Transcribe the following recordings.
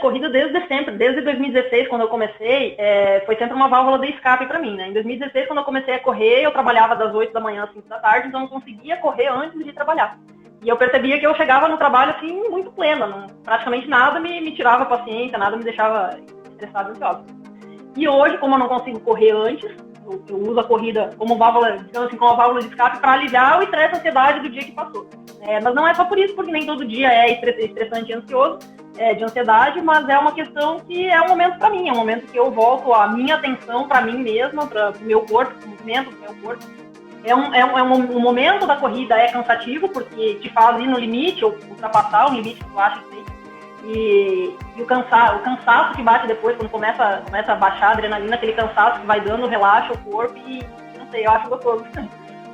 Corrida desde sempre, desde 2016, quando eu comecei, foi sempre uma válvula de escape para mim, né? Em 2016, quando eu comecei a correr, eu trabalhava das 8 da manhã às 5 da tarde, então eu conseguia correr antes de trabalhar. E eu percebia que eu chegava no trabalho, assim, muito plena, praticamente nada me tirava a paciência, nada me deixava estressado e ansioso. E hoje, como eu não consigo correr antes, eu uso a corrida como válvula, digamos assim, como uma válvula de escape para aliviar o estresse e a ansiedade do dia que passou. Mas não é só por isso, porque nem todo dia é estressante e ansioso, de ansiedade, mas é uma questão que é um momento para mim, é um momento que eu volto a minha atenção para mim mesma, para o meu corpo, para o movimento do meu corpo. Um momento da corrida é cansativo, porque te faz ir no limite, ou ultrapassar o limite que tu acha que tem. E o cansaço que bate depois, quando começa a baixar a adrenalina, aquele cansaço que vai dando, relaxa o corpo e, não sei, eu acho gostoso.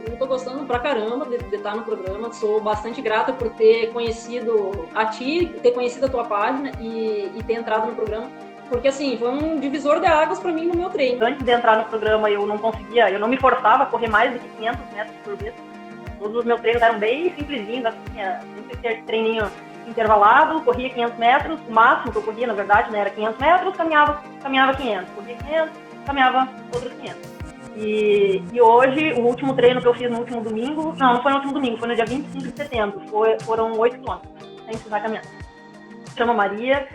Eu tô gostando pra caramba de estar no programa, sou bastante grata por ter conhecido a ti, ter conhecido a tua página e ter entrado no programa, porque assim, foi um divisor de águas pra mim no meu treino. Antes de entrar no programa eu não me forçava a correr mais do que 500 metros por vez. Todos os meus treinos eram bem simplesinhos, assim, sempre ter treininho intervalado, corria 500 metros, o máximo que eu corria, na verdade, né, era 500 metros, caminhava 500, corria 500, caminhava outros 500. E hoje, o último treino que eu fiz no último domingo, não foi no último domingo, foi no dia 25 de setembro, foram 8 quilômetros, sem precisar caminhar. Me chamo Maria,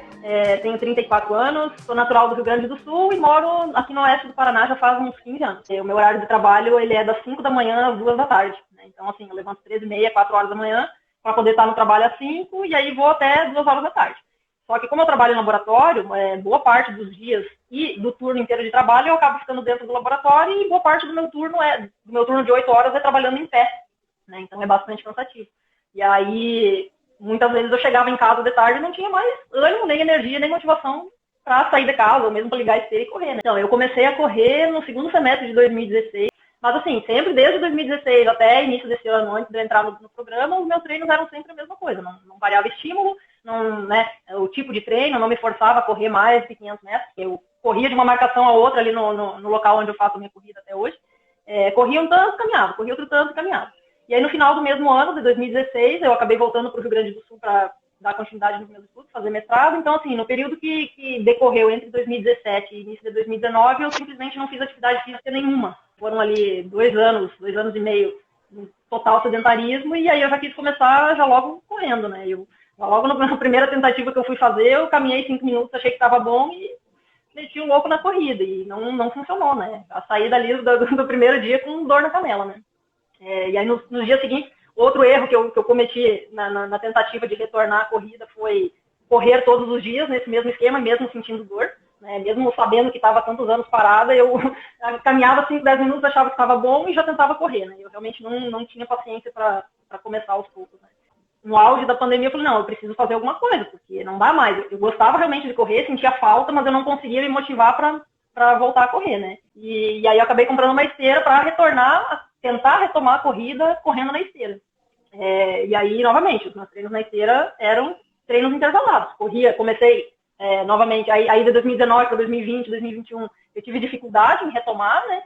tenho 34 anos, sou natural do Rio Grande do Sul e moro aqui no oeste do Paraná já faz uns 15 anos. O meu horário de trabalho ele é das 5 da manhã às 2 da tarde, né? Então, assim, eu levanto 13h30, 4 horas da manhã, para poder estar no trabalho às 5 e aí vou até 2 horas da tarde. Só que como eu trabalho em laboratório, boa parte dos dias e do turno inteiro de trabalho eu acabo ficando dentro do laboratório e boa parte do meu turno de 8 horas é trabalhando em pé, né? Então é bastante cansativo. E aí, muitas vezes eu chegava em casa de tarde e não tinha mais ânimo, nem energia, nem motivação para sair de casa, ou mesmo para ligar a esteira e correr, né? Então, eu comecei a correr no segundo semestre de 2016, mas assim, sempre desde 2016 até início desse ano, antes de eu entrar no programa, os meus treinos eram sempre a mesma coisa, não variava estímulo, né, o tipo de treino, não me forçava a correr mais de 500 metros, eu corria de uma marcação a outra ali no local onde eu faço a minha corrida até hoje, corria um tanto, caminhava, corria outro tanto, caminhava. E aí no final do mesmo ano, de 2016, eu acabei voltando para o Rio Grande do Sul para dar continuidade nos meus estudos, fazer mestrado. Então, assim, no período que decorreu entre 2017 e início de 2019, eu simplesmente não fiz atividade física nenhuma. Foram ali 2 anos e meio, total sedentarismo, e aí eu já quis começar já logo correndo, né? Logo na primeira tentativa que eu fui fazer, eu caminhei 5 minutos, achei que estava bom e meti o louco na corrida, e não funcionou, né? A saí dali do primeiro dia com dor na canela, né? E aí no dia seguinte, outro erro que eu cometi na tentativa de retornar à corrida foi correr todos os dias nesse mesmo esquema, mesmo sentindo dor, né? Mesmo sabendo que estava há tantos anos parada, eu caminhava 5, 10 minutos, achava que estava bom e já tentava correr, né? Eu realmente não tinha paciência para começar aos poucos, né? No auge da pandemia, eu falei, não, eu preciso fazer alguma coisa, porque não dá mais. Eu gostava realmente de correr, sentia falta, mas eu não conseguia me motivar para voltar a correr, né? E aí eu acabei comprando uma esteira para tentar retomar a corrida correndo na esteira. E aí, novamente, os meus treinos na esteira eram treinos intervalados. Comecei novamente, aí de 2019 para 2020, 2021, eu tive dificuldade em retomar, né?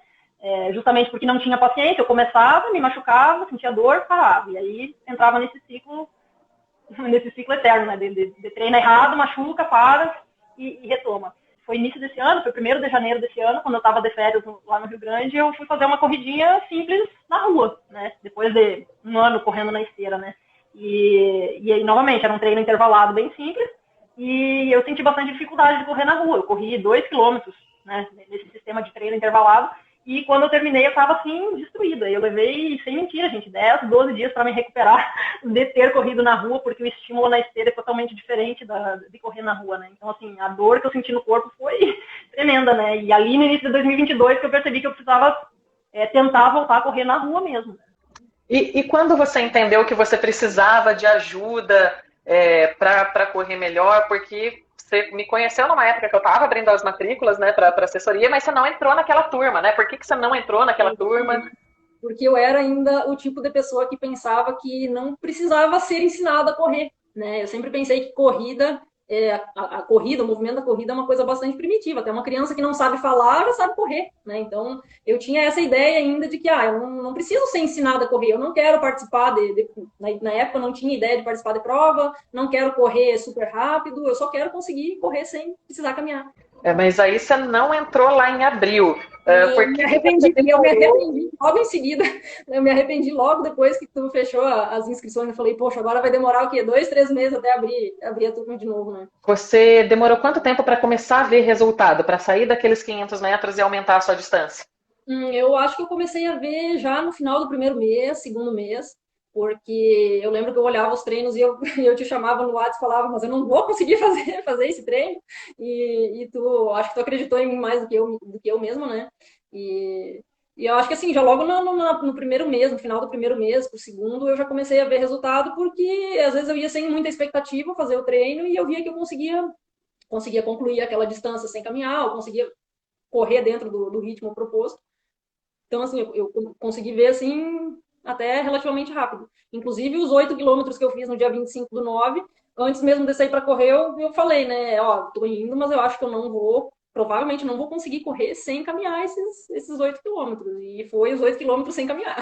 Justamente porque não tinha paciência, eu começava, me machucava, sentia dor, parava. E aí entrava nesse ciclo eterno, né? De treino errado, machuca, para e retoma. Foi início desse ano, foi 1º de janeiro desse ano, quando eu estava de férias lá no Rio Grande, eu fui fazer uma corridinha simples na rua, né? Depois de um ano correndo na esteira, né? E aí, novamente, era um treino intervalado bem simples, e eu senti bastante dificuldade de correr na rua. Eu corri 2 quilômetros, né, nesse sistema de treino intervalado, e quando eu terminei, eu estava, assim, destruída. Eu levei, sem mentira, gente, 10, 12 dias para me recuperar de ter corrido na rua, porque o estímulo na esteira é totalmente diferente de correr na rua, né? Então, assim, a dor que eu senti no corpo foi tremenda, né? E ali, no início de 2022, que eu percebi que eu precisava tentar voltar a correr na rua mesmo. E quando você entendeu que você precisava de ajuda para correr melhor, porque você me conheceu numa época que eu estava abrindo as matrículas, né, para assessoria, mas você não entrou naquela turma, né? Por que você não entrou naquela turma? Porque eu era ainda o tipo de pessoa que pensava que não precisava ser ensinada a correr, né? Eu sempre pensei que corrida a corrida, o movimento da corrida é uma coisa bastante primitiva. Até uma criança que não sabe falar já sabe correr, né? Então, eu tinha essa ideia ainda de que, eu não preciso ser ensinada a correr, eu não quero participar na época eu não tinha ideia de participar de prova, não quero correr super rápido, eu só quero conseguir correr sem precisar caminhar. Mas aí você não entrou lá em abril. Me arrependi, eu me arrependi logo em seguida. Eu me arrependi logo depois que tu fechou as inscrições. Eu falei, poxa, agora vai demorar o quê? 2, 3 meses até abrir a turma de novo, né? Você demorou quanto tempo para começar a ver resultado, para sair daqueles 500 metros e aumentar a sua distância? Eu acho que eu comecei a ver já no final do primeiro mês, segundo mês, porque eu lembro que eu olhava os treinos e eu, eu te chamava no WhatsApp e falava, mas eu não vou conseguir fazer esse treino. E tu, acho que tu acreditou em mim mais do que eu mesma, né? E, e eu acho que assim, já logo no primeiro mês, no final do primeiro mês, pro segundo, eu já comecei a ver resultado, porque às vezes eu ia sem muita expectativa fazer o treino e eu via que eu conseguia concluir aquela distância sem caminhar, eu conseguia correr dentro do ritmo proposto. Então, assim, eu consegui ver, assim, até relativamente rápido. Inclusive, os 8 quilômetros que eu fiz no dia 25/9, antes mesmo de sair para correr, eu falei, né, tô indo, mas eu acho que eu não vou, provavelmente não vou conseguir correr sem caminhar esses 8 quilômetros. E foi os 8 quilômetros sem caminhar.